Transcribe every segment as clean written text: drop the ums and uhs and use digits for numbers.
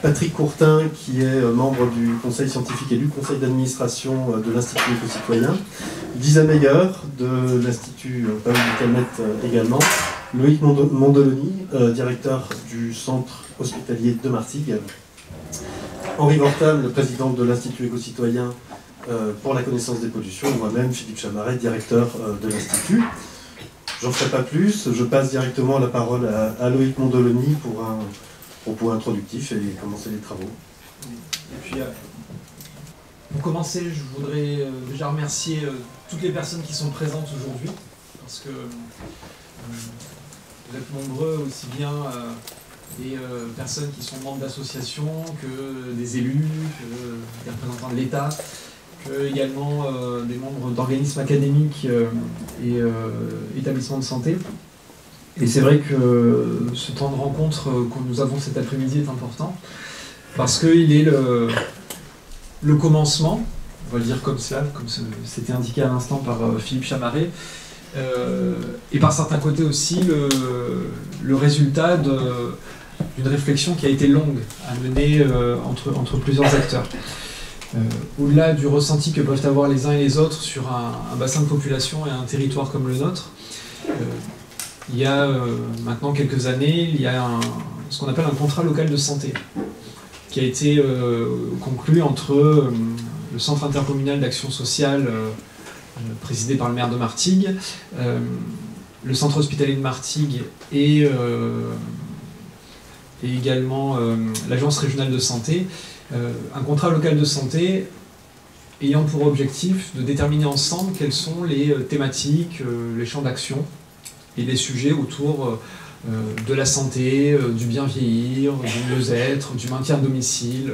Patrick Courtin, qui est membre du conseil scientifique et du conseil d'administration de l'Institut éco-citoyen, Lisa Meyer de l'Institut Paoli Calmette également, Loïc Mondoloni, directeur du centre hospitalier de Martigues, Henri Vortal, le président de l'Institut éco-citoyen pour la connaissance des pollutions, et moi-même, Philippe Chamaret, directeur de l'Institut. J'en ferai pas plus, je passe directement la parole à Loïc Mondoloni pour un propos introductif et commencer les travaux. Et puis, pour commencer, je voudrais déjà remercier toutes les personnes qui sont présentes aujourd'hui, parce que vous êtes nombreux, aussi bien des personnes qui sont membres d'associations, que des élus, que des représentants de l'État, que également des membres d'organismes académiques et établissements de santé. Et c'est vrai que ce temps de rencontre que nous avons cet après-midi est important, parce qu'il est le commencement, on va le dire comme cela, comme c'était indiqué à l'instant par Philippe Chamaret, et par certains côtés aussi le résultat d'une réflexion qui a été longue à mener entre plusieurs acteurs. Au-delà du ressenti que peuvent avoir les uns et les autres sur un bassin de population et un territoire comme le nôtre, il y a maintenant quelques années, il y a ce qu'on appelle un contrat local de santé qui a été conclu entre le Centre intercommunal d'action sociale présidé par le maire de Martigues, le centre hospitalier de Martigues et également l'agence régionale de santé, un contrat local de santé ayant pour objectif de déterminer ensemble quelles sont les thématiques, les champs d'action et les sujets autour de la santé, du bien vieillir, du mieux-être, du maintien à domicile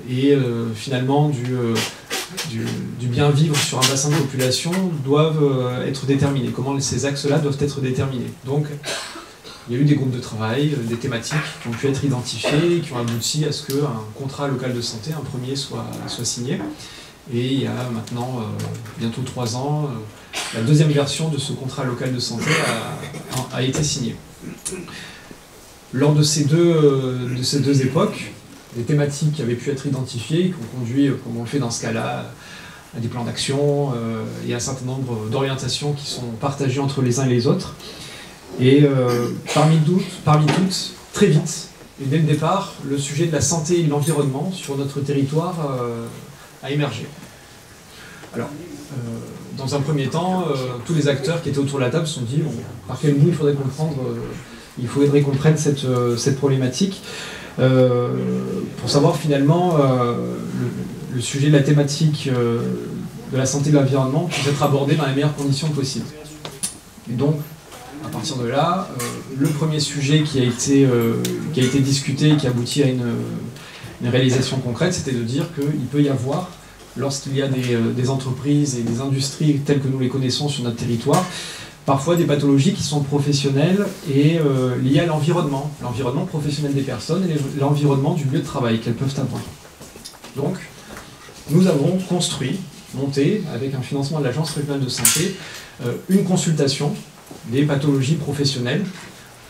et finalement du bien vivre sur un bassin de population doivent être déterminés. Comment ces axes-là doivent être déterminés. Donc, il y a eu des groupes de travail, des thématiques qui ont pu être identifiées et qui ont abouti à ce qu'un contrat local de santé, un premier, soit signé. Et il y a maintenant bientôt 3 ans, la deuxième version de ce contrat local de santé a été signée. Lors de ces deux époques, des thématiques qui avaient pu être identifiées, qui ont conduit, comme on le fait dans ce cas-là, à des plans d'action et à un certain nombre d'orientations qui sont partagées entre les uns et les autres. Et parmi toutes, très vite, et dès le départ, le sujet de la santé et de l'environnement sur notre territoire a émergé. Alors, dans un premier temps, tous les acteurs qui étaient autour de la table se sont dit bon, par quel bout il faudrait qu'on prenne cette problématique pour savoir finalement le sujet de la thématique de la santé et de l'environnement puisse être abordé dans les meilleures conditions possibles. Et donc, à partir de là, le premier sujet qui a été discuté et qui aboutit à une réalisation concrète, c'était de dire qu'il peut y avoir, lorsqu'il y a des entreprises et des industries telles que nous les connaissons sur notre territoire, parfois des pathologies qui sont professionnelles et liées à l'environnement professionnel des personnes et l'environnement du lieu de travail qu'elles peuvent avoir. Donc, nous avons monté, avec un financement de l'Agence régionale de santé, une consultation des pathologies professionnelles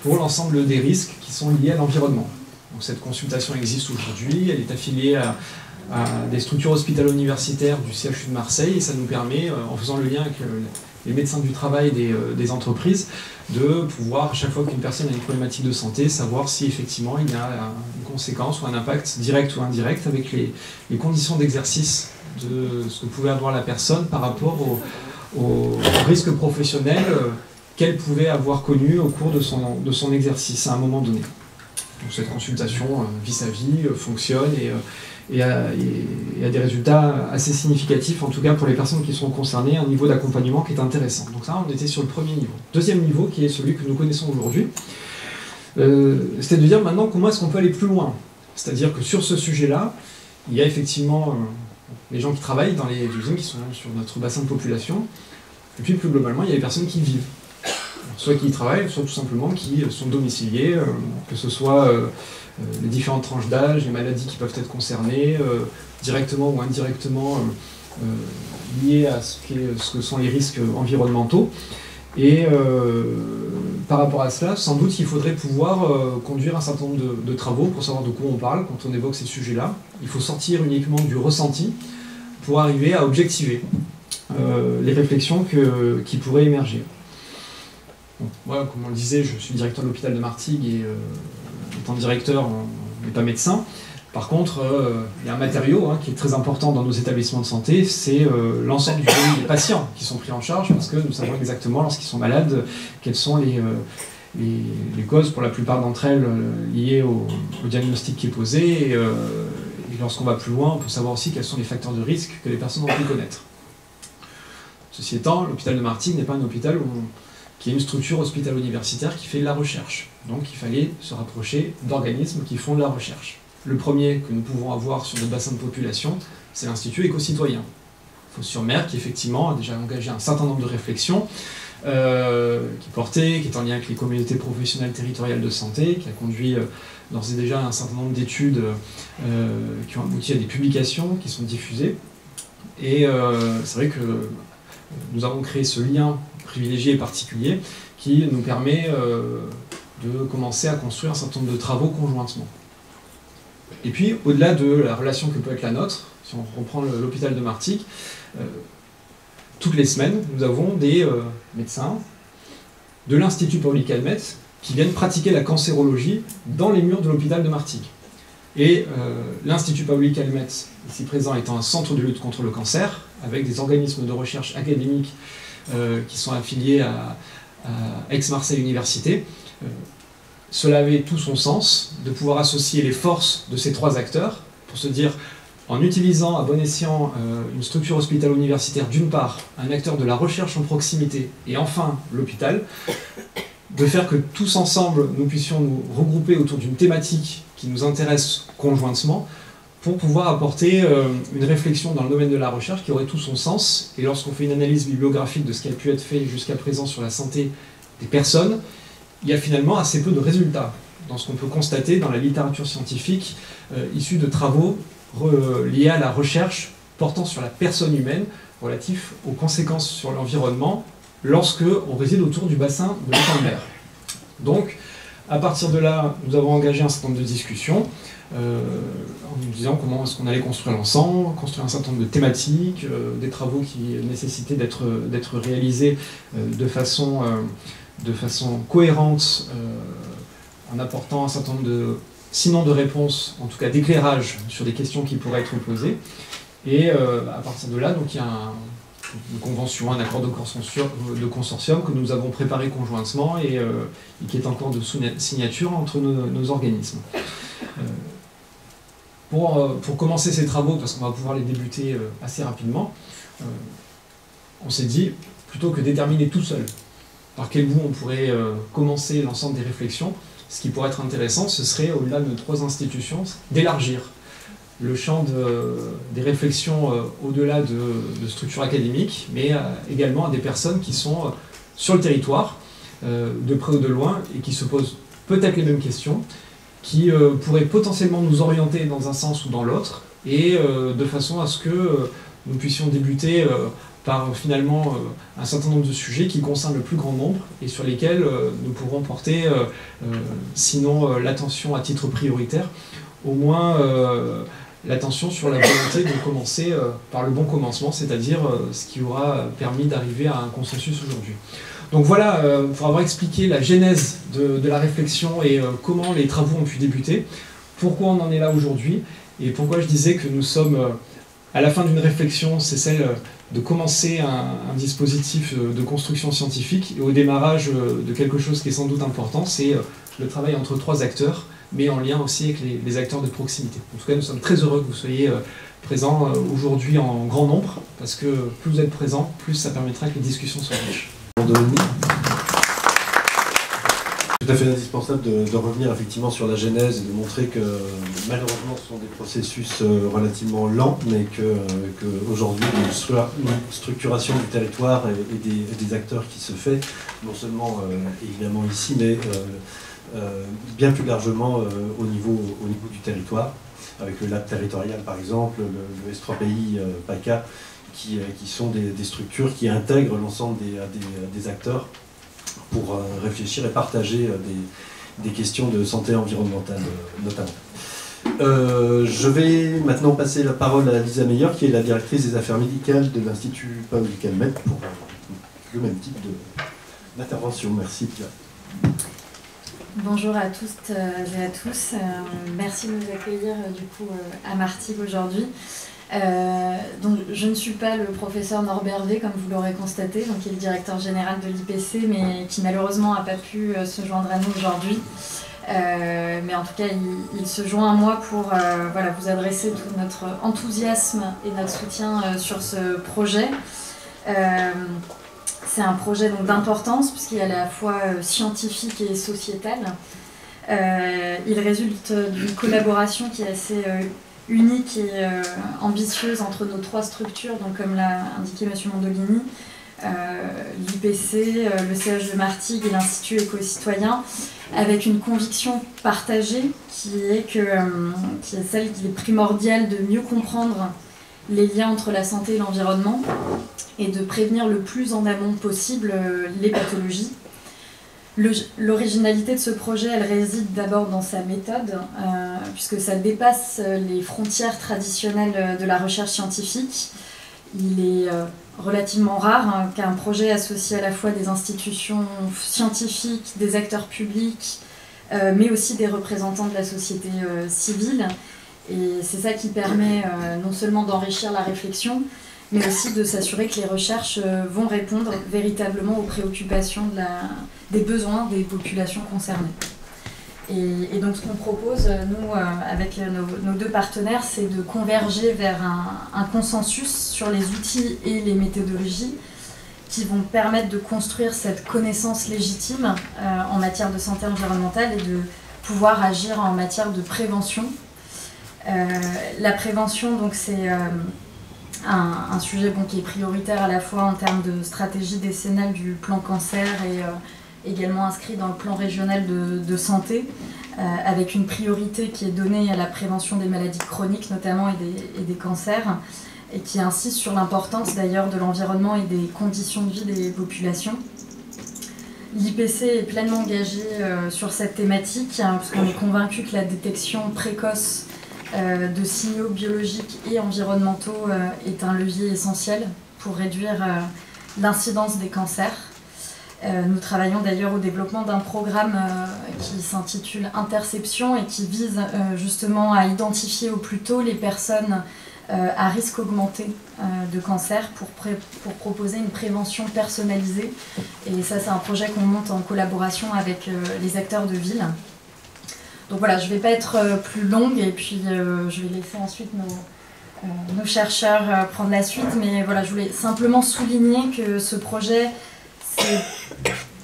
pour l'ensemble des risques qui sont liés à l'environnement. Donc cette consultation existe aujourd'hui, elle est affiliée à des structures hospitalo-universitaires du CHU de Marseille et ça nous permet, en faisant le lien avec les médecins du travail des entreprises, de pouvoir, à chaque fois qu'une personne a une problématique de santé, savoir si effectivement il y a une conséquence ou un impact direct ou indirect avec les conditions d'exercice de ce que pouvait avoir la personne par rapport aux risques professionnels qu'elle pouvait avoir connu au cours de son exercice à un moment donné. Donc cette consultation vis-à-vis fonctionne et a des résultats assez significatifs, en tout cas pour les personnes qui sont concernées, un niveau d'accompagnement qui est intéressant. Donc ça, on était sur le premier niveau. Deuxième niveau, qui est celui que nous connaissons aujourd'hui, c'était de dire maintenant comment est-ce qu'on peut aller plus loin. C'est-à-dire que sur ce sujet-là, il y a effectivement les gens qui travaillent dans les usines qui sont sur notre bassin de population, et puis plus globalement, il y a les personnes qui vivent. Soit qui y travaillent, soit tout simplement qui sont domiciliés, que ce soit les différentes tranches d'âge, les maladies qui peuvent être concernées, directement ou indirectement liées à ce que sont les risques environnementaux. Et par rapport à cela, sans doute qu'il faudrait pouvoir conduire un certain nombre de travaux pour savoir de quoi on parle quand on évoque ces sujets-là. Il faut sortir uniquement du ressenti pour arriver à objectiver les réflexions qui pourraient émerger. Bon, voilà, comme on le disait, je suis directeur de l'hôpital de Martigues et étant directeur, on n'est pas médecin. Par contre, il y a un matériau qui est très important dans nos établissements de santé, c'est l'ensemble du volume des patients qui sont pris en charge, parce que nous savons exactement, lorsqu'ils sont malades, quelles sont les causes, pour la plupart d'entre elles, liées au diagnostic qui est posé. Et lorsqu'on va plus loin, on peut savoir aussi quels sont les facteurs de risque que les personnes ont pu connaître. Ceci étant, l'hôpital de Martigues n'est pas un hôpital qui est une structure hospitalo-universitaire qui fait de la recherche. Donc il fallait se rapprocher d'organismes qui font de la recherche. Le premier que nous pouvons avoir sur notre bassin de population, c'est l'Institut Éco-Citoyen. Fos-sur-Mer, qui effectivement a déjà engagé un certain nombre de réflexions, qui est en lien avec les communautés professionnelles territoriales de santé, qui a conduit d'ores et déjà un certain nombre d'études qui ont abouti à des publications qui sont diffusées. Et c'est vrai que nous avons créé ce lien privilégié et particulier qui nous permet de commencer à construire un certain nombre de travaux conjointement. Et puis, au-delà de la relation que peut être la nôtre, si on reprend l'hôpital de Martigues, toutes les semaines, nous avons des médecins de l'Institut Paoli-Calmettes qui viennent pratiquer la cancérologie dans les murs de l'hôpital de Martigues. Et l'Institut Paoli-Calmettes, ici présent, étant un centre de lutte contre le cancer, avec des organismes de recherche académiques qui sont affiliés à Aix-Marseille Université, cela avait tout son sens de pouvoir associer les forces de ces trois acteurs pour se dire, en utilisant à bon escient une structure hospitalo-universitaire, d'une part, un acteur de la recherche en proximité, et enfin l'hôpital, de faire que tous ensemble, nous puissions nous regrouper autour d'une thématique qui nous intéresse conjointement, pour pouvoir apporter une réflexion dans le domaine de la recherche qui aurait tout son sens. Et lorsqu'on fait une analyse bibliographique de ce qui a pu être fait jusqu'à présent sur la santé des personnes, il y a finalement assez peu de résultats dans ce qu'on peut constater dans la littérature scientifique issue de travaux liés à la recherche portant sur la personne humaine, relatifs aux conséquences sur l'environnement lorsque on réside autour du bassin de l'étang de mer. Donc, à partir de là, nous avons engagé un certain nombre de discussions en nous disant comment est-ce qu'on allait construire l'ensemble, construire un certain nombre de thématiques, des travaux qui nécessitaient d'être réalisés de façon cohérente, en apportant un certain nombre sinon de réponses, en tout cas d'éclairage sur des questions qui pourraient être posées. Et à partir de là, donc, il y a une convention, un accord de consortium que nous avons préparé conjointement et qui est en cours de signature entre nos organismes. Pour commencer ces travaux, parce qu'on va pouvoir les débuter assez rapidement, on s'est dit, plutôt que déterminer tout seul par quel bout on pourrait commencer l'ensemble des réflexions, ce qui pourrait être intéressant, ce serait, au-delà de nos trois institutions, d'élargir le champ des réflexions au-delà de structures académiques, mais également à des personnes qui sont sur le territoire, de près ou de loin, et qui se posent peut-être les mêmes questions, qui pourraient potentiellement nous orienter dans un sens ou dans l'autre, et de façon à ce que nous puissions débuter par finalement un certain nombre de sujets qui concernent le plus grand nombre et sur lesquels nous pourrons porter, sinon l'attention à titre prioritaire, au moins l'attention sur la volonté de commencer par le bon commencement, c'est-à-dire ce qui aura permis d'arriver à un consensus aujourd'hui. Donc voilà, pour avoir expliqué la genèse de la réflexion et comment les travaux ont pu débuter, pourquoi on en est là aujourd'hui, et pourquoi je disais que nous sommes à la fin d'une réflexion, c'est celle de commencer un dispositif de construction scientifique, et au démarrage de quelque chose qui est sans doute important, c'est le travail entre trois acteurs, mais en lien aussi avec les acteurs de proximité. En tout cas, nous sommes très heureux que vous soyez présents aujourd'hui en grand nombre, parce que plus vous êtes présents, plus ça permettra que les discussions soient riches. Tout à fait indispensable de revenir effectivement sur la genèse et de montrer que malheureusement ce sont des processus relativement lents, mais qu'aujourd'hui une structuration du territoire et des acteurs qui se fait, non seulement évidemment ici, mais bien plus largement au niveau du territoire, avec le lab territorial par exemple, le S3PI PACA, qui sont des structures qui intègrent l'ensemble des acteurs pour réfléchir et partager des questions de santé environnementale notamment. Je vais maintenant passer la parole à Lisa Meyer, qui est la directrice des affaires médicales de l'Institut Paul Ducalmet, pour le même type d'intervention. Merci Lisa. Bonjour à toutes et à tous. Merci de nous accueillir du coup à Martigues aujourd'hui. Donc, je ne suis pas le professeur Norbert V, comme vous l'aurez constaté, donc, qui est le directeur général de l'IPC, mais qui malheureusement n'a pas pu se joindre à nous aujourd'hui. Mais en tout cas, il se joint à moi pour voilà, vous adresser tout notre enthousiasme et notre soutien sur ce projet. C'est un projet d'importance puisqu'il est à la fois scientifique et sociétal. Il résulte d'une collaboration qui est assez unique et ambitieuse entre nos trois structures, donc comme l'a indiqué M. Mondolini, l'IPC, le CH de Martigues et l'Institut Éco-Citoyen, avec une conviction partagée qui est celle qu'il est primordial de mieux comprendre les liens entre la santé et l'environnement et de prévenir le plus en amont possible les pathologies. L'originalité de ce projet, elle réside d'abord dans sa méthode, puisque ça dépasse les frontières traditionnelles de la recherche scientifique. Il est relativement rare qu'un projet associe à la fois des institutions scientifiques, des acteurs publics, mais aussi des représentants de la société civile. Et c'est ça qui permet non seulement d'enrichir la réflexion, mais aussi de s'assurer que les recherches vont répondre véritablement aux préoccupations des besoins des populations concernées. Et donc ce qu'on propose, nous, avec nos deux partenaires, c'est de converger vers un consensus sur les outils et les méthodologies qui vont permettre de construire cette connaissance légitime en matière de santé environnementale et de pouvoir agir en matière de prévention. La prévention, donc, c'est un sujet qui est prioritaire à la fois en termes de stratégie décennale du plan cancer et également inscrit dans le plan régional de santé, avec une priorité qui est donnée à la prévention des maladies chroniques notamment et des cancers, et qui insiste sur l'importance d'ailleurs de l'environnement et des conditions de vie des populations. L'IPC est pleinement engagé sur cette thématique, parce qu'on est convaincu que la détection précoce de signaux biologiques et environnementaux est un levier essentiel pour réduire l'incidence des cancers. Nous travaillons d'ailleurs au développement d'un programme qui s'intitule Interception et qui vise justement à identifier au plus tôt les personnes à risque augmenté de cancer pour proposer une prévention personnalisée. Et ça, c'est un projet qu'on monte en collaboration avec les acteurs de ville. Donc voilà, je ne vais pas être plus longue et puis je vais laisser ensuite nos chercheurs prendre la suite. Mais voilà, je voulais simplement souligner que ce projet, c'est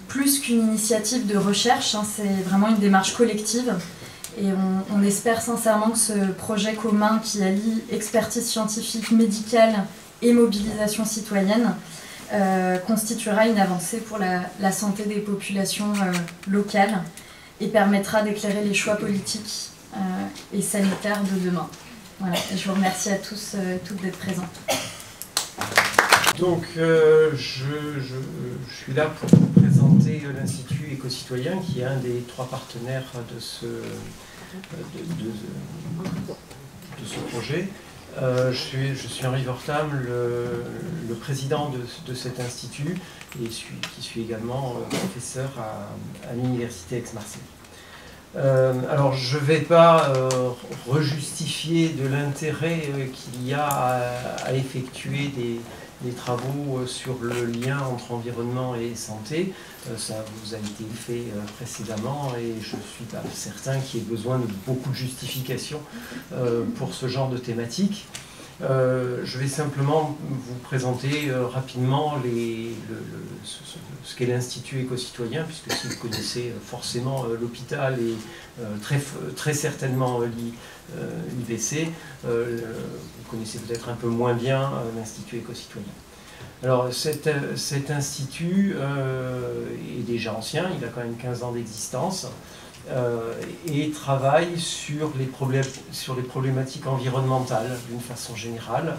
plus qu'une initiative de recherche, c'est vraiment une démarche collective. Et on espère sincèrement que ce projet commun qui allie expertise scientifique, médicale et mobilisation citoyenne constituera une avancée pour la santé des populations locales et permettra d'éclairer les choix politiques et sanitaires de demain. Voilà, je vous remercie à tous et toutes d'être présents. Donc, je suis là pour vous présenter l'Institut Éco-Citoyen, qui est un des trois partenaires de ce projet. Je suis Henri Wortham, le président de cet institut, et qui suis également professeur à l'Université Aix-Marseille. Alors, je ne vais pas rejustifier de l'intérêt qu'il y a à effectuer des travaux sur le lien entre environnement et santé. Ça vous a été fait précédemment et je ne suis pas certain qu'il y ait besoin de beaucoup de justification pour ce genre de thématique. Je vais simplement vous présenter rapidement ce qu'est l'Institut Éco-Citoyen, puisque si vous connaissez forcément l'hôpital et très certainement l'IPC, vous connaissez peut-être un peu moins bien l'Institut Éco-Citoyen. Alors cet institut est déjà ancien, il a quand même 15 ans d'existence, et travaille sur les problématiques environnementales d'une façon générale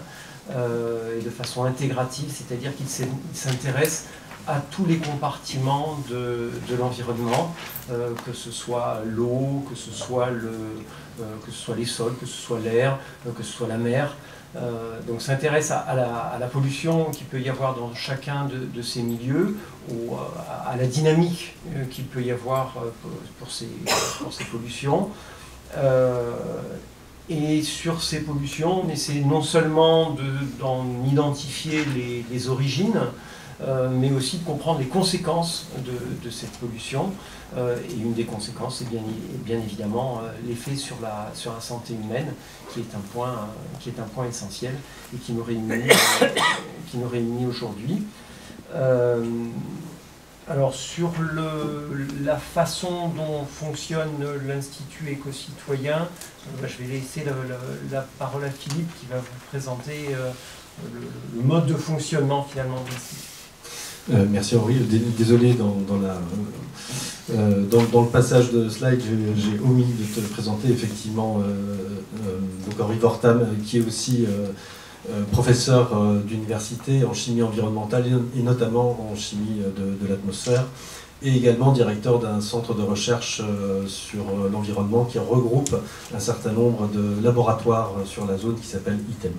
et de façon intégrative, c'est-à-dire qu'il s'intéresse à tous les compartiments de l'environnement, que ce soit l'eau, que ce soit les sols, que ce soit l'air, que ce soit la mer. Donc s'intéresse à la pollution qu'il peut y avoir dans chacun de ces milieux, ou à la dynamique qu'il peut y avoir pour ces pollutions. Et sur ces pollutions, on essaie non seulement d'en identifier les origines, mais aussi de comprendre les conséquences de cette pollution. Et une des conséquences, c'est bien évidemment l'effet sur la santé humaine, qui est un point essentiel et qui nous réunit aujourd'hui. Alors sur la façon dont fonctionne l'Institut éco-citoyen, je vais laisser la parole à Philippe qui va vous présenter le mode de fonctionnement finalement de l'Institut. Merci Henri, désolé dans le passage de slide, j'ai omis de te présenter effectivement donc Henri Wortham, qui est aussi professeur d'université en chimie environnementale et notamment en chimie de l'atmosphère, et également directeur d'un centre de recherche sur l'environnement qui regroupe un certain nombre de laboratoires sur la zone qui s'appelle ITEM.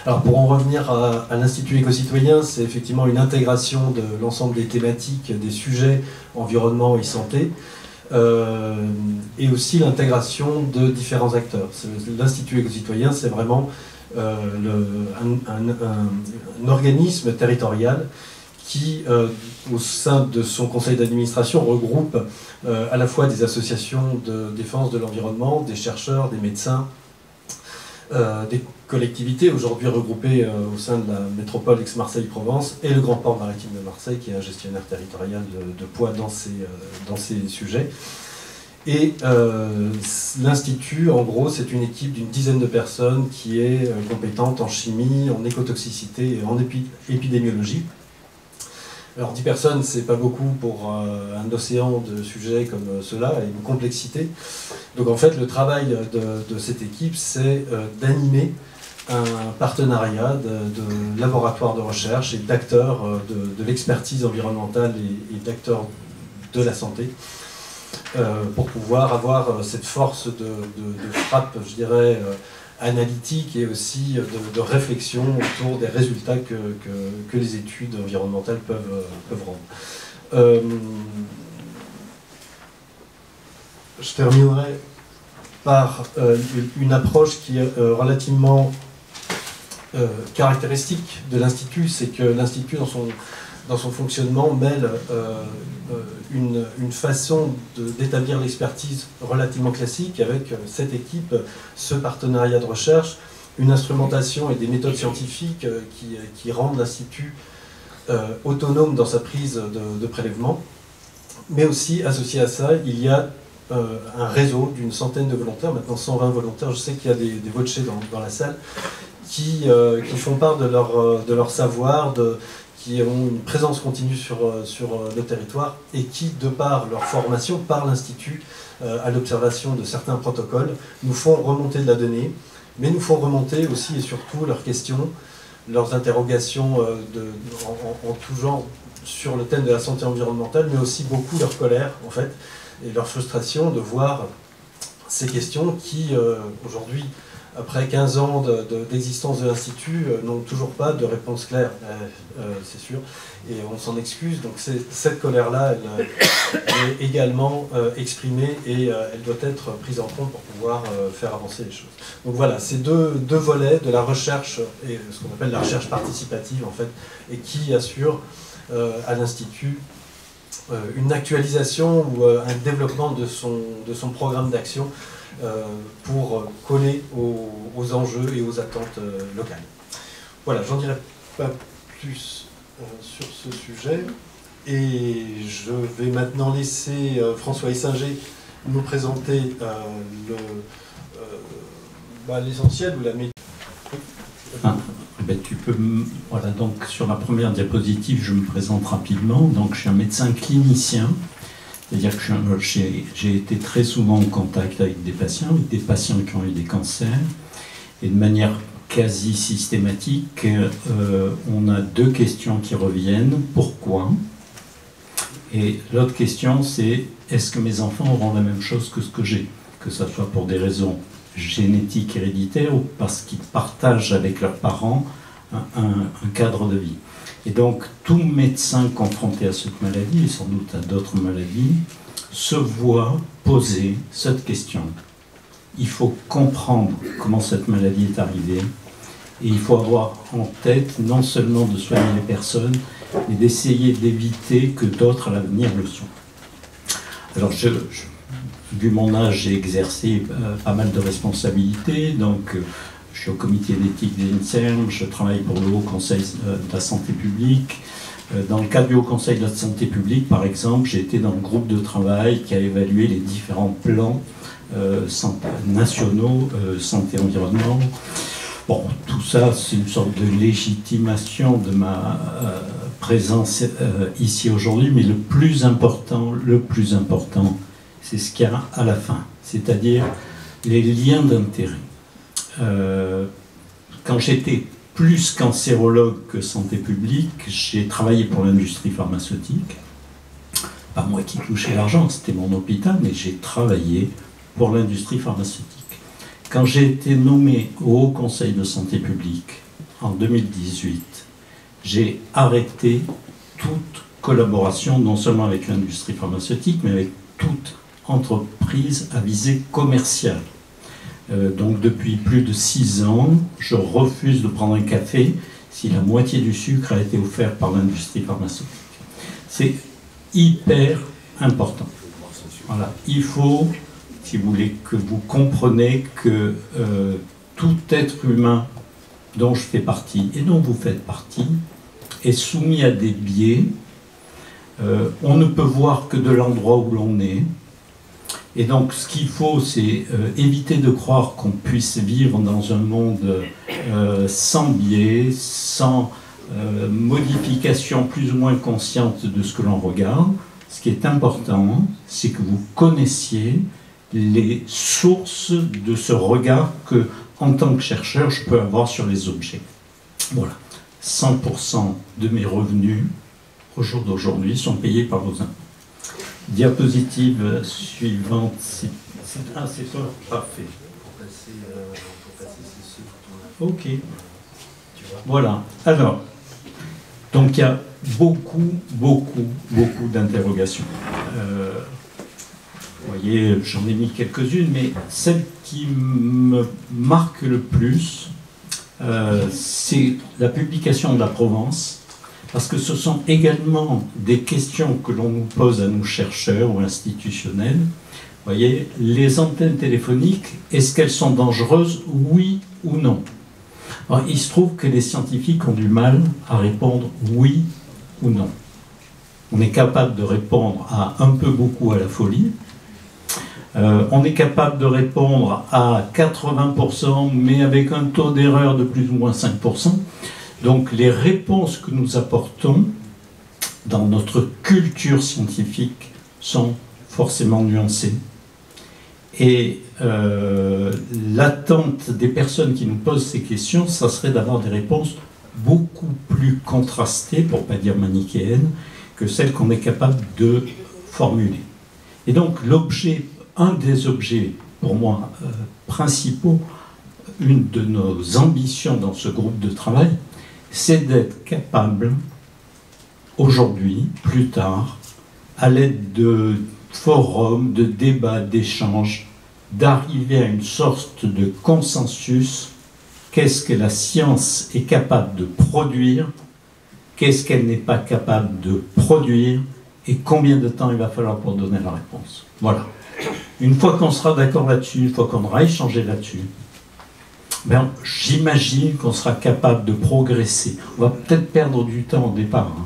Alors pour en revenir à l'Institut éco-citoyen, c'est effectivement une intégration de l'ensemble des thématiques, des sujets environnement et santé, et aussi l'intégration de différents acteurs. L'Institut éco-citoyen, c'est vraiment un organisme territorial qui, au sein de son conseil d'administration, regroupe à la fois des associations de défense de l'environnement, des chercheurs, des médecins, des collectivités aujourd'hui regroupées au sein de la métropole Aix-Marseille-Provence et le Grand Port Maritime de Marseille, qui est un gestionnaire territorial de poids dans ces sujets. Et l'Institut, en gros, c'est une équipe d'une dizaine de personnes qui est compétente en chimie, en écotoxicité et en épidémiologie. Alors 10 personnes, c'est pas beaucoup pour un océan de sujets comme cela et une complexité. Donc en fait, le travail de cette équipe, c'est d'animer un partenariat de laboratoires de recherche et d'acteurs de l'expertise environnementale et d'acteurs de la santé, pour pouvoir avoir cette force de frappe, je dirais, analytique et aussi de réflexion autour des résultats que les études environnementales peuvent rendre. Je terminerai par une approche qui est relativement caractéristique de l'Institut, c'est que l'Institut, dans son fonctionnement, mêle une façon d'établir l'expertise relativement classique avec cette équipe, ce partenariat de recherche, une instrumentation et des méthodes scientifiques qui rendent l'Institut autonome dans sa prise de prélèvement. Mais aussi, associé à ça, il y a un réseau d'une centaine de volontaires, maintenant 120 volontaires, je sais qu'il y a des votchés dans la salle, qui font part de leur savoir, qui ont une présence continue sur le territoire et qui, de par leur formation, par l'Institut, à l'observation de certains protocoles, nous font remonter de la donnée, mais nous font remonter aussi et surtout leurs questions, leurs interrogations en tout genre sur le thème de la santé environnementale, mais aussi beaucoup leur colère, en fait, et leur frustration de voir ces questions qui, aujourd'hui, après 15 ans d'existence de l'Institut, n'ont toujours pas de réponse claire, c'est sûr, et on s'en excuse. Donc cette colère-là, elle est également exprimée et elle doit être prise en compte pour pouvoir faire avancer les choses. Donc voilà, ces deux volets de la recherche, et ce qu'on appelle la recherche participative en fait, et qui assure à l'Institut une actualisation ou un développement de son programme d'action pour coller aux enjeux et aux attentes locales. Voilà, j'en dirai pas plus sur ce sujet. Et je vais maintenant laisser François Essinger nous présenter l'essentiel ou la méthode. Tu peux, voilà, donc sur la première diapositive, je me présente rapidement. Donc, je suis un médecin clinicien, c'est-à-dire que j'ai été très souvent en contact avec des patients qui ont eu des cancers, et de manière quasi systématique, on a deux questions qui reviennent. Pourquoi? Et l'autre question, c'est est-ce que mes enfants auront la même chose que ce que j'ai? Que ce soit pour des raisons génétiques, héréditaires, ou parce qu'ils partagent avec leurs parents un cadre de vie. Et donc, tout médecin confronté à cette maladie, et sans doute à d'autres maladies, se voit poser cette question. Il faut comprendre comment cette maladie est arrivée, et il faut avoir en tête non seulement de soigner les personnes, mais d'essayer d'éviter que d'autres à l'avenir le soient. Alors, vu mon âge, j'ai exercé pas mal de responsabilités, donc je suis au comité d'éthique des INSERM, je travaille pour le Haut Conseil de la santé publique. Dans le cadre du Haut Conseil de la santé publique, par exemple, j'ai été dans le groupe de travail qui a évalué les différents plans nationaux, santé-environnement. Bon, tout ça, c'est une sorte de légitimation de ma présence ici aujourd'hui, mais le plus important, c'est ce qu'il y a à la fin, c'est-à-dire les liens d'intérêt. Quand j'étais plus cancérologue que santé publique, j'ai travaillé pour l'industrie pharmaceutique. Pas moi qui touchais l'argent, c'était mon hôpital, mais j'ai travaillé pour l'industrie pharmaceutique. Quand j'ai été nommé au Haut Conseil de santé publique en 2018, j'ai arrêté toute collaboration, non seulement avec l'industrie pharmaceutique, mais avec toute entreprise à visée commerciale. Donc depuis plus de 6 ans, je refuse de prendre un café si la moitié du sucre a été offert par l'industrie pharmaceutique. C'est hyper important. Voilà. Il faut, si vous voulez, que vous compreniez que tout être humain dont je fais partie et dont vous faites partie est soumis à des biais. On ne peut voir que de l'endroit où l'on est. Et donc, ce qu'il faut, c'est éviter de croire qu'on puisse vivre dans un monde sans biais, sans modification plus ou moins consciente de ce que l'on regarde. Ce qui est important, c'est que vous connaissiez les sources de ce regard que, en tant que chercheur, je peux avoir sur les objets. Voilà. 100% de mes revenus, au jour d'aujourd'hui, sont payés par vos impôts. Diapositive suivante. C'est toi, parfait. Ok. Voilà. Alors, donc il y a beaucoup d'interrogations. Vous voyez, j'en ai mis quelques-unes, mais celle qui me marque le plus, c'est la publication de la Provence. Parce que ce sont également des questions que l'on nous pose à nous chercheurs ou institutionnels. Vous voyez, les antennes téléphoniques, est-ce qu'elles sont dangereuses, oui ou non? Alors, il se trouve que les scientifiques ont du mal à répondre oui ou non. On est capable de répondre à un peu beaucoup à la folie. On est capable de répondre à 80%, mais avec un taux d'erreur de plus ou moins 5%. Donc les réponses que nous apportons dans notre culture scientifique sont forcément nuancées. Et l'attente des personnes qui nous posent ces questions, ça serait d'avoir des réponses beaucoup plus contrastées, pour ne pas dire manichéennes, que celles qu'on est capable de formuler. Et donc un des objets, pour moi, principaux, une de nos ambitions dans ce groupe de travail, c'est d'être capable, aujourd'hui, plus tard, à l'aide de forums, de débats, d'échanges, d'arriver à une sorte de consensus. Qu'est-ce que la science est capable de produire, qu'est-ce qu'elle n'est pas capable de produire, et combien de temps il va falloir pour donner la réponse. Voilà. Une fois qu'on sera d'accord là-dessus, une fois qu'on aura échangé là-dessus, ben, j'imagine qu'on sera capable de progresser. On va peut-être perdre du temps au départ, hein.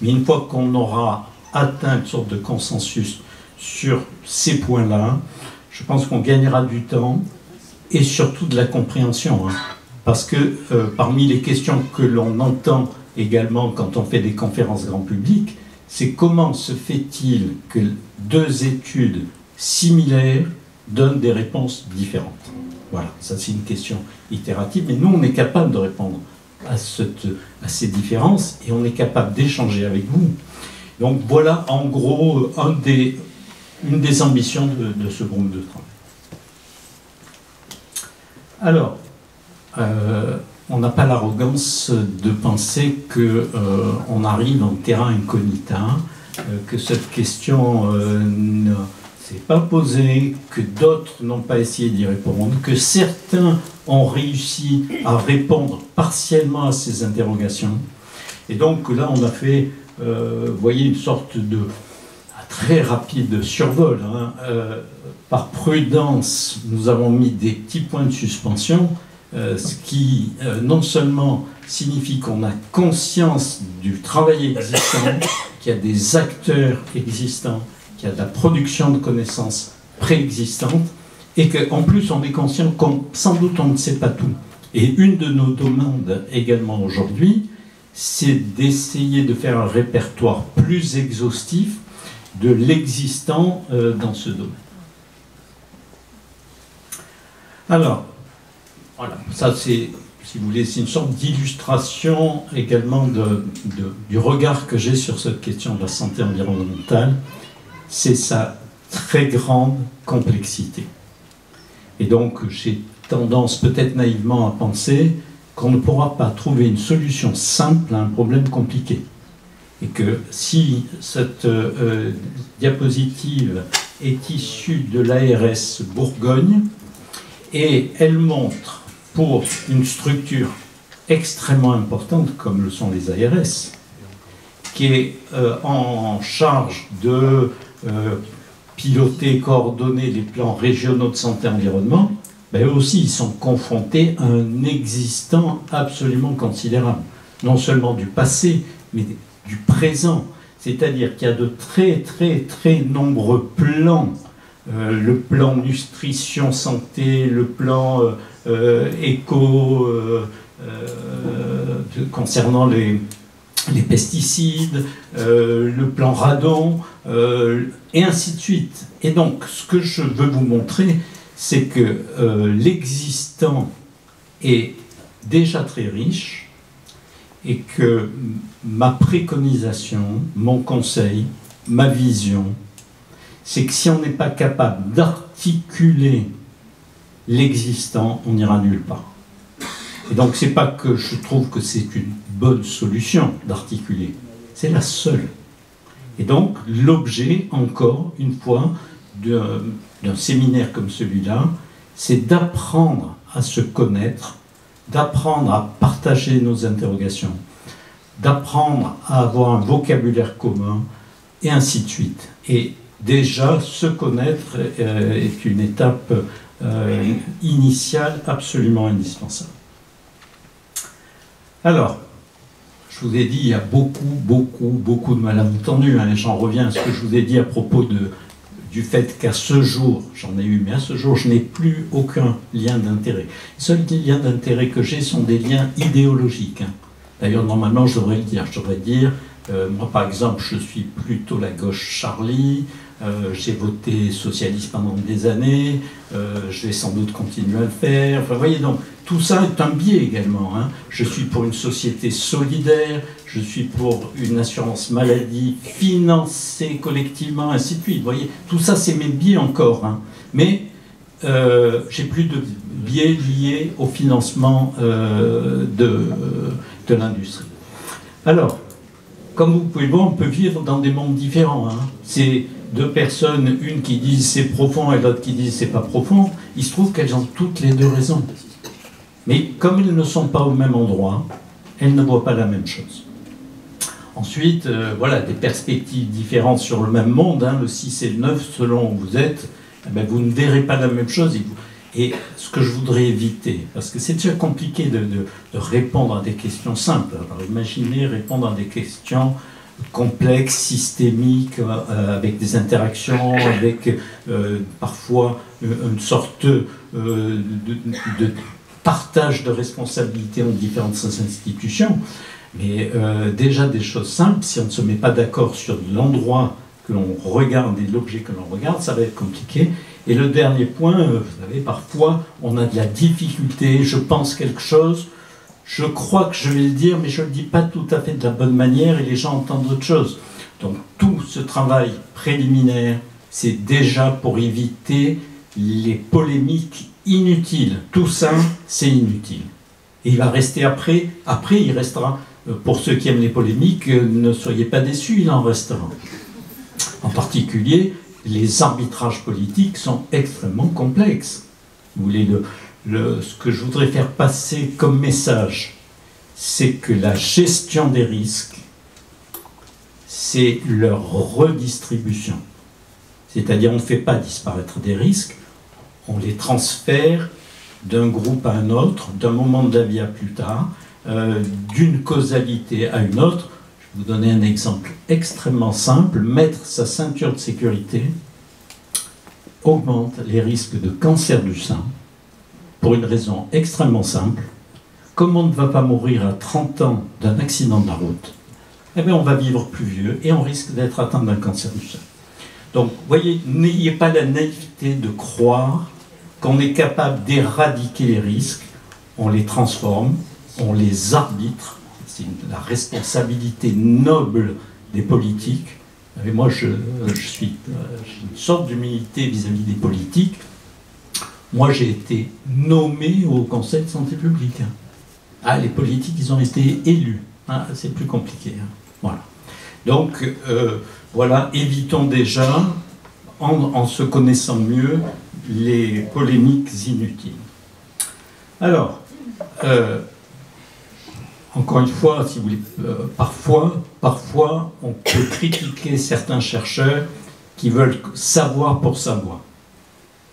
Mais une fois qu'on aura atteint une sorte de consensus sur ces points-là, je pense qu'on gagnera du temps et surtout de la compréhension. Hein. Parce que parmi les questions que l'on entend également quand on fait des conférences grand public, c'est comment se fait-il que deux études similaires donnent des réponses différentes. Voilà, ça c'est une question itérative, mais nous on est capable de répondre à ces différences et on est capable d'échanger avec vous. Donc voilà en gros une des ambitions de ce groupe de travail. Alors, on n'a pas l'arrogance de penser qu'on arrive en terra incognita, que cette question ne s'est pas posée, que d'autres n'ont pas essayé d'y répondre, que certains ont réussi à répondre partiellement à ces interrogations. Et donc là, on a fait, vous voyez, une sorte de très rapide survol. Hein. Par prudence, nous avons mis des petits points de suspension, ce qui non seulement signifie qu'on a conscience du travail existant, qu'il y a des acteurs existants, qu'il y a de la production de connaissances préexistantes, et qu'en plus on est conscient qu'on, sans doute on ne sait pas tout. Et une de nos demandes également aujourd'hui, c'est d'essayer de faire un répertoire plus exhaustif de l'existant dans ce domaine. Alors, voilà, ça c'est, si vous voulez, c'est une sorte d'illustration également du regard que j'ai sur cette question de la santé environnementale. C'est sa très grande complexité. Et donc, j'ai tendance peut-être naïvement à penser qu'on ne pourra pas trouver une solution simple à un problème compliqué. Et que si cette diapositive est issue de l'ARS Bourgogne, et elle montre pour une structure extrêmement importante comme le sont les ARS, qui est en charge de piloter, coordonner les plans régionaux de santé-environnement, ben eux aussi ils sont confrontés à un existant absolument considérable, non seulement du passé, mais du présent. C'est-à-dire qu'il y a de très très très nombreux plans, le plan nutrition santé, le plan éco concernant les pesticides, le plan radon, et ainsi de suite. Et donc, ce que je veux vous montrer, c'est que l'existant est déjà très riche et que ma préconisation, mon conseil, ma vision, c'est que si on n'est pas capable d'articuler l'existant, on n'ira nulle part. Et donc, c'est pas que je trouve que c'est une bonne solution d'articuler, c'est la seule. Et donc, l'objet, encore une fois, d'un séminaire comme celui-là, c'est d'apprendre à se connaître, d'apprendre à partager nos interrogations, d'apprendre à avoir un vocabulaire commun, et ainsi de suite. Et déjà, se connaître est une étape initiale absolument indispensable. Alors, je vous ai dit, il y a beaucoup de malentendus. Hein, j'en reviens à ce que je vous ai dit à propos du fait qu'à ce jour, j'en ai eu, mais à ce jour, je n'ai plus aucun lien d'intérêt. Les seuls liens d'intérêt que j'ai sont des liens idéologiques. Hein. D'ailleurs, normalement, je devrais le dire. Je devrais dire, moi, par exemple, je suis plutôt la gauche Charlie, j'ai voté socialiste pendant des années, je vais sans doute continuer à le faire. Enfin, vous voyez, donc, tout ça est un biais également. Hein. Je suis pour une société solidaire, je suis pour une assurance maladie financée collectivement, ainsi de suite. Vous voyez, tout ça, c'est mes biais encore. Hein. Mais j'ai plus de biais liés au financement de l'industrie. Alors, comme vous pouvez voir, on peut vivre dans des mondes différents. Hein. C'est deux personnes, une qui dit c'est profond et l'autre qui dit c'est pas profond. Il se trouve qu'elles ont toutes les deux raison. Mais comme elles ne sont pas au même endroit, elles ne voient pas la même chose. Ensuite, voilà, des perspectives différentes sur le même monde, hein, le 6 et le 9, selon où vous êtes, eh bien, vous ne verrez pas la même chose. Et ce que je voudrais éviter, parce que c'est déjà compliqué de répondre à des questions simples. Alors imaginez répondre à des questions complexes, systémiques, avec des interactions, avec parfois une sorte de partage de responsabilités entre différentes institutions. Mais déjà des choses simples, si on ne se met pas d'accord sur l'endroit que l'on regarde et l'objet que l'on regarde, ça va être compliqué. Et le dernier point, vous savez, parfois on a de la difficulté, je pense quelque chose, je crois que je vais le dire, mais je ne le dis pas tout à fait de la bonne manière et les gens entendent autre chose. Donc tout ce travail préliminaire, c'est déjà pour éviter les polémiques inutiles. Tout ça, c'est inutile. Et il va rester après il restera, pour ceux qui aiment les polémiques, ne soyez pas déçus, il en restera. En particulier, les arbitrages politiques sont extrêmement complexes. Vous voulez ce que je voudrais faire passer comme message, c'est que la gestion des risques, c'est leur redistribution. C'est-à-dire, on ne fait pas disparaître des risques, on les transfère d'un groupe à un autre, d'un moment de la vie à plus tard, d'une causalité à une autre. Je vais vous donner un exemple extrêmement simple. Mettre sa ceinture de sécurité augmente les risques de cancer du sein pour une raison extrêmement simple. Comme on ne va pas mourir à 30 ans d'un accident de la route, eh bien on va vivre plus vieux et on risque d'être atteint d'un cancer du sein. Donc, vous voyez, n'ayez pas la naïveté de croire qu'on est capable d'éradiquer les risques, on les transforme, on les arbitre, c'est la responsabilité noble des politiques. Et moi, j'ai une sorte d'humilité vis-à-vis des politiques. Moi, j'ai été nommé au Conseil de santé publique. Ah, les politiques, ils ont été élus. Ah, c'est plus compliqué. Voilà. Donc, voilà, évitons déjà, en se connaissant mieux, les polémiques inutiles. Alors, encore une fois, si vous voulez, parfois, on peut critiquer certains chercheurs qui veulent savoir pour savoir.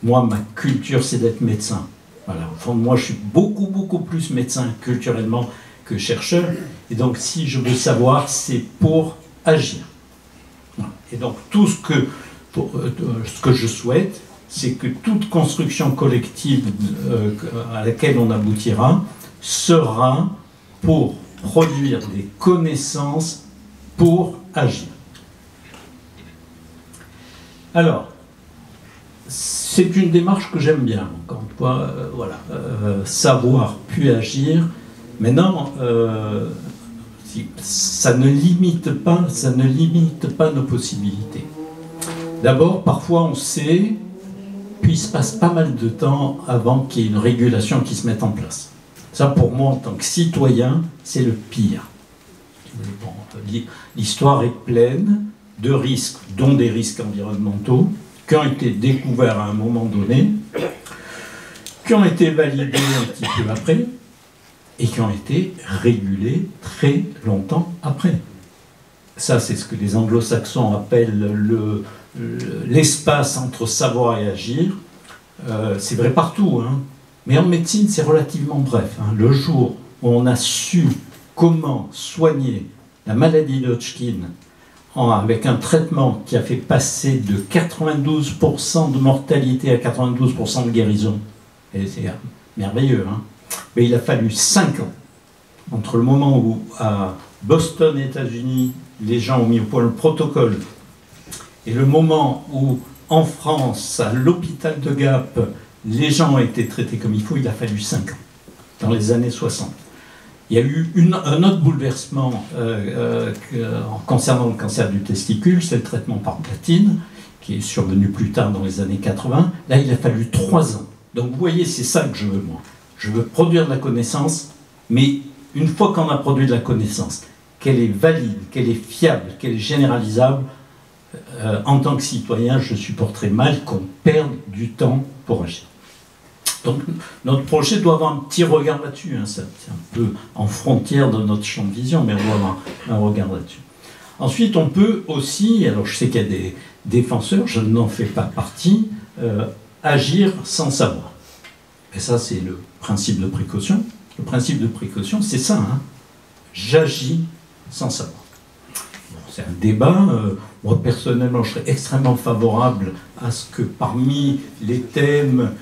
Moi, ma culture, c'est d'être médecin. Voilà. Au fond de moi, je suis beaucoup plus médecin culturellement que chercheur. Et donc, si je veux savoir, c'est pour agir. Voilà. Et donc, tout ce que je souhaite, c'est que toute construction collective à laquelle on aboutira sera pour produire des connaissances pour agir. Alors, c'est une démarche que j'aime bien, encore une fois, voilà, savoir puis agir. Maintenant, ça ne limite pas nos possibilités. D'abord, parfois on sait, puis il se passe pas mal de temps avant qu'il y ait une régulation qui se mette en place. Ça, pour moi, en tant que citoyen, c'est le pire. Bon, l'histoire est pleine de risques, dont des risques environnementaux, qui ont été découverts à un moment donné, qui ont été validés un petit peu après, et qui ont été régulés très longtemps après. Ça, c'est ce que les anglo-saxons appellent l'espace entre savoir et agir. C'est vrai partout, hein. Mais en médecine, c'est relativement bref. Hein. Le jour où on a su comment soigner la maladie d'Hodgkin avec un traitement qui a fait passer de 92% de mortalité à 92% de guérison, et c'est merveilleux, hein. Mais il a fallu 5 ans entre le moment où, à Boston, États-Unis, les gens ont mis au point le protocole, et le moment où, en France, à l'hôpital de Gap, les gens ont été traités comme il faut, il a fallu 5 ans, dans les années 60. Il y a eu un autre bouleversement concernant le cancer du testicule, c'est le traitement par platine, qui est survenu plus tard dans les années 80. Là, il a fallu 3 ans. Donc vous voyez, c'est ça que je veux, moi. Je veux produire de la connaissance, mais une fois qu'on a produit de la connaissance, qu'elle est valide, qu'elle est fiable, qu'elle est généralisable, en tant que citoyen, je supporterais mal qu'on perde du temps pour agir. Donc notre projet doit avoir un petit regard là-dessus, hein. C'est un peu en frontière de notre champ de vision, mais on doit avoir un regard là-dessus. Ensuite, on peut aussi, alors je sais qu'il y a des défenseurs, je n'en fais pas partie, agir sans savoir. Et ça, c'est le principe de précaution. Le principe de précaution, c'est ça, hein. J'agis sans savoir. Bon, c'est un débat. Moi, personnellement, je serais extrêmement favorable à ce que parmi les thèmes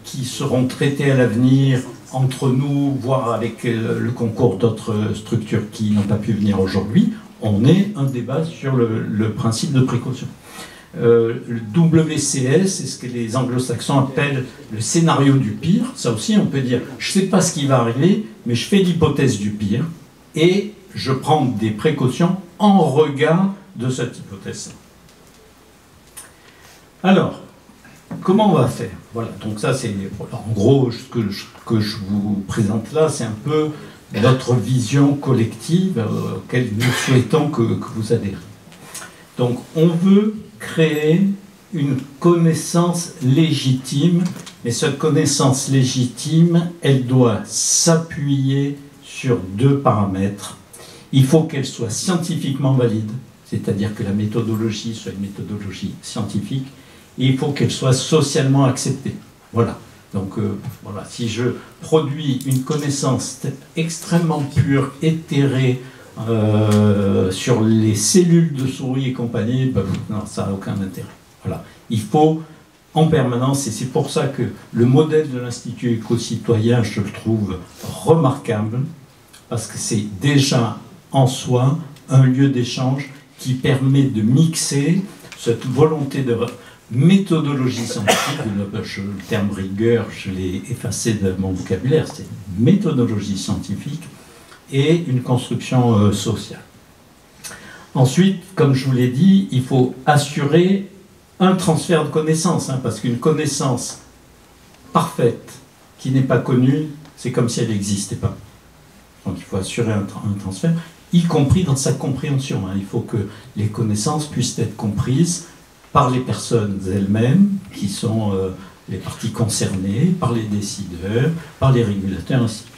qui seront traités à l'avenir entre nous, voire avec le concours d'autres structures qui n'ont pas pu venir aujourd'hui, on ait un débat sur le principe de précaution. Le WCS, c'est ce que les anglo-saxons appellent le scénario du pire. Ça aussi, on peut dire, je ne sais pas ce qui va arriver, mais je fais l'hypothèse du pire et je prends des précautions en regard de cette hypothèse. Alors, comment on va faire? Voilà, donc ça c'est, en gros, ce que je vous présente là, c'est un peu notre vision collective auquel nous souhaitons que vous adhériez. Donc, on veut créer une connaissance légitime, mais cette connaissance légitime, elle doit s'appuyer sur deux paramètres. Il faut qu'elle soit scientifiquement valide, c'est-à-dire que la méthodologie soit une méthodologie scientifique, et il faut qu'elle soit socialement acceptée. Voilà. Donc, voilà, si je produis une connaissance extrêmement pure, éthérée, sur les cellules de souris et compagnie, ben, non, ça n'a aucun intérêt. Voilà. Il faut en permanence, et c'est pour ça que le modèle de l'Institut éco-citoyen, je le trouve remarquable, parce que c'est déjà en soi un lieu d'échange qui permet de mixer cette volonté de méthodologie scientifique, le terme rigueur, je l'ai effacé de mon vocabulaire, c'est méthodologie scientifique, et une construction sociale. Ensuite, comme je vous l'ai dit, il faut assurer un transfert de connaissances, hein, parce qu'une connaissance parfaite qui n'est pas connue, c'est comme si elle n'existait pas. Donc il faut assurer un transfert, y compris dans sa compréhension. Hein. Il faut que les connaissances puissent être comprises par les personnes elles-mêmes, qui sont les parties concernées, par les décideurs, par les régulateurs, ainsi de suite.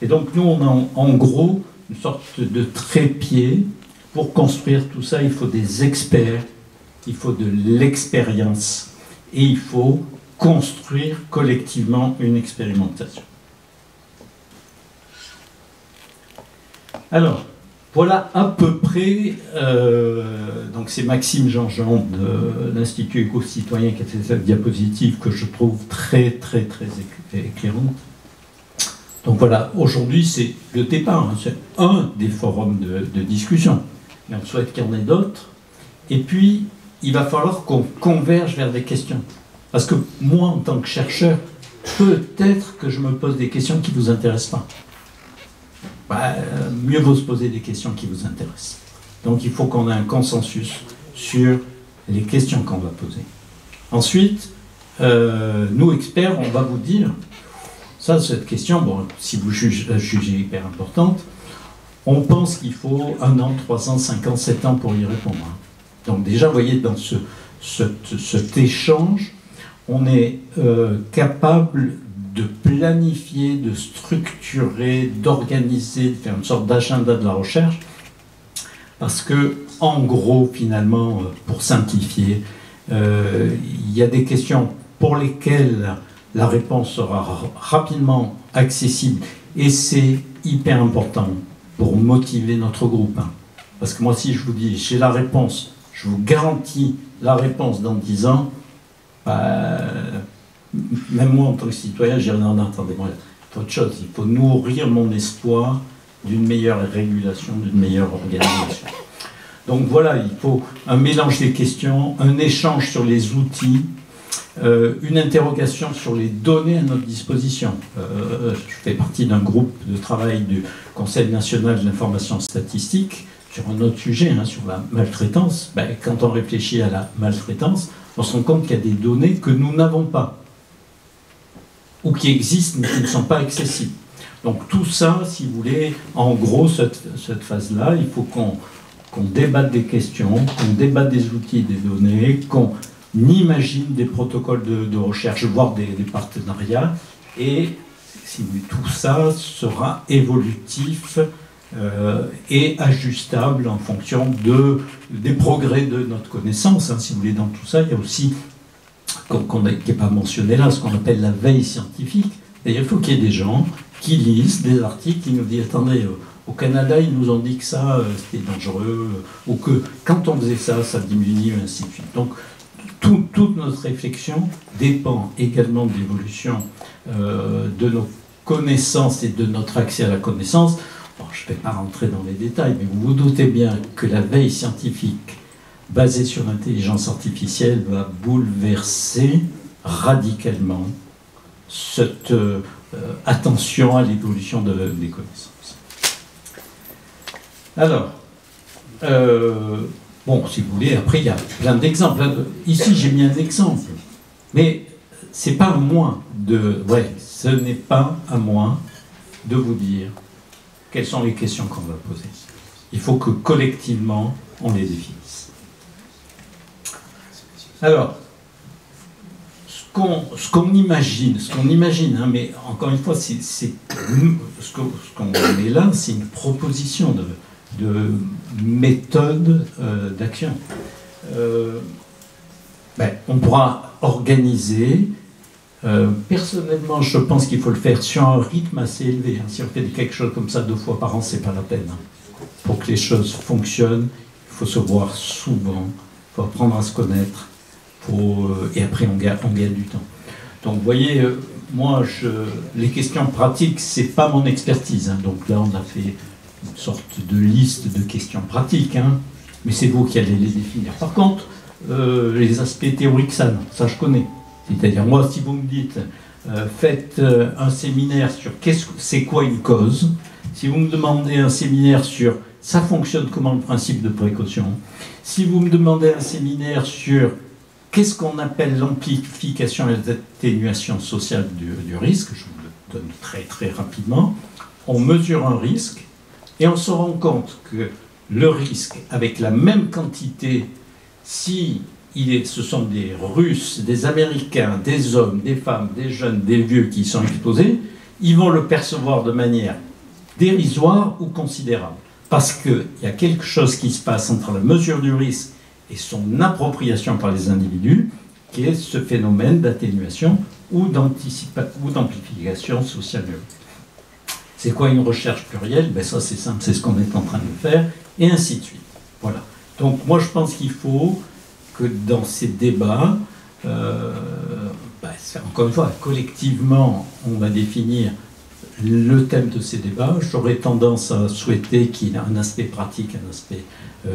Et donc nous, on a en gros une sorte de trépied. Pour construire tout ça, il faut des experts, il faut de l'expérience, et il faut construire collectivement une expérimentation. Alors, voilà à peu près, donc c'est Maxime Jean-Jean de l'Institut éco-citoyen qui a fait cette diapositive que je trouve très, très, très éclairante. Donc voilà, aujourd'hui c'est le départ, hein, c'est un des forums de discussion, mais on souhaite qu'il y en ait d'autres. Et puis, il va falloir qu'on converge vers des questions. Parce que moi, en tant que chercheur, peut-être que je me pose des questions qui ne vous intéressent pas. Bah, mieux vaut se poser des questions qui vous intéressent. Donc il faut qu'on ait un consensus sur les questions qu'on va poser. Ensuite, nous experts, on va vous dire, ça, cette question, bon, si vous la jugez hyper importante, on pense qu'il faut 1 an, 3 ans, 5 ans, 7 ans pour y répondre. Donc déjà, vous voyez, dans cet échange, on est capable de planifier, de structurer, d'organiser, de faire une sorte d'agenda de la recherche, parce que, en gros, finalement, pour simplifier, il y a des questions pour lesquelles la réponse sera rapidement accessible, et c'est hyper important pour motiver notre groupe. Hein. Parce que moi, si je vous dis, j'ai la réponse, je vous garantis la réponse dans 10 ans, bah, même moi, en tant que citoyen, j'ai rien entendu. Il faut autre chose. Il faut nourrir mon espoir d'une meilleure régulation, d'une meilleure organisation. Donc voilà, il faut un mélange des questions, un échange sur les outils, une interrogation sur les données à notre disposition. Je fais partie d'un groupe de travail du Conseil national de l'information statistique sur un autre sujet, hein, sur la maltraitance. Ben, quand on réfléchit à la maltraitance, on se rend compte qu'il y a des données que nous n'avons pas, ou qui existent mais qui ne sont pas accessibles. Donc tout ça, si vous voulez, en gros, cette phase-là, il faut qu'on débatte des questions, qu'on débatte des outils, des données, qu'on imagine des protocoles de recherche, voire des partenariats, et si vous voulez, tout ça sera évolutif et ajustable en fonction des progrès de notre connaissance. Hein, si vous voulez, dans tout ça, il y a aussi, qui n'est pas mentionné là, ce qu'on appelle la veille scientifique. D'ailleurs, il faut qu'il y ait des gens qui lisent des articles, qui nous disent « Attendez, au Canada, ils nous ont dit que ça, c'était dangereux, ou que quand on faisait ça, ça diminue, ainsi de suite. » Donc, toute notre réflexion dépend également de l'évolution de nos connaissances et de notre accès à la connaissance. bon, je ne vais pas rentrer dans les détails, mais vous vous doutez bien que la veille scientifique basée sur l'intelligence artificielle va bouleverser radicalement cette attention à l'évolution des connaissances. Alors, bon, si vous voulez, après, il y a plein d'exemples. Ici, j'ai mis un exemple, mais c'est pas à moi de... Ouais, ce n'est pas à moi de vous dire quelles sont les questions qu'on va poser. Il faut que collectivement, on les définisse. Alors, ce qu'on imagine, hein, mais encore une fois, ce qu'on met là, c'est une proposition de méthode d'action. On pourra organiser. Personnellement, je pense qu'il faut le faire sur un rythme assez élevé. Si on fait quelque chose comme ça 2 fois par an, c'est pas la peine. Pour que les choses fonctionnent, il faut se voir souvent, il faut apprendre à se connaître, et après on gagne du temps. Donc vous voyez, moi, les questions pratiques, c'est pas mon expertise. Donc là, on a fait une sorte de liste de questions pratiques, mais c'est vous qui allez les définir. Par contre, les aspects théoriques, ça je connais. C'est-à-dire, moi, si vous me dites, faites un séminaire sur c'est quoi une cause, si vous me demandez un séminaire sur ça fonctionne comment le principe de précaution, si vous me demandez un séminaire sur qu'est-ce qu'on appelle l'amplification et l'atténuation sociale du risque, je vous le donne très très rapidement, on mesure un risque et on se rend compte que le risque, avec la même quantité, si ce sont des Russes, des Américains, des hommes, des femmes, des jeunes, des vieux qui y sont exposés, ils vont le percevoir de manière dérisoire ou considérable. Parce qu'il y a quelque chose qui se passe entre la mesure du risque et son appropriation par les individus, qui est ce phénomène d'atténuation ou d'amplification sociale. C'est quoi une recherche plurielle? Ça c'est simple, c'est ce qu'on est en train de faire, et ainsi de suite. Voilà. Donc moi je pense qu'il faut que dans ces débats, encore une fois, collectivement, on va définir le thème de ces débats. J'aurais tendance à souhaiter qu'il y ait un aspect pratique, un aspect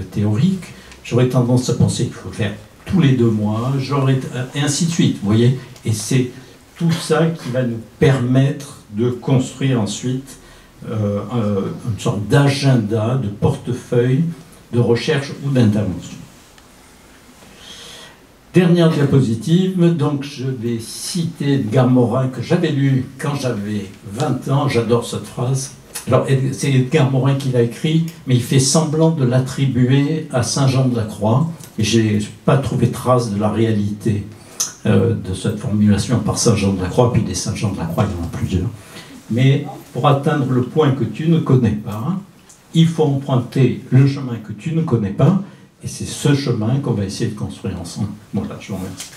théorique. J'aurais tendance à penser qu'il faut le faire tous les 2 mois, et ainsi de suite, vous voyez. Et c'est tout ça qui va nous permettre de construire ensuite une sorte d'agenda, de portefeuille de recherche ou d'intervention. Dernière diapositive, donc je vais citer Edgar Morin, que j'avais lu quand j'avais 20 ans, j'adore cette phrase. Alors c'est Edgar Morin qui l'a écrit, mais il fait semblant de l'attribuer à Saint Jean de la Croix, et je n'ai pas trouvé trace de la réalité de cette formulation par Saint Jean de la Croix, puis des Saint Jean de la Croix, il y en a plusieurs. Mais pour atteindre le point que tu ne connais pas, il faut emprunter le chemin que tu ne connais pas, et c'est ce chemin qu'on va essayer de construire ensemble. Voilà, je vous remercie.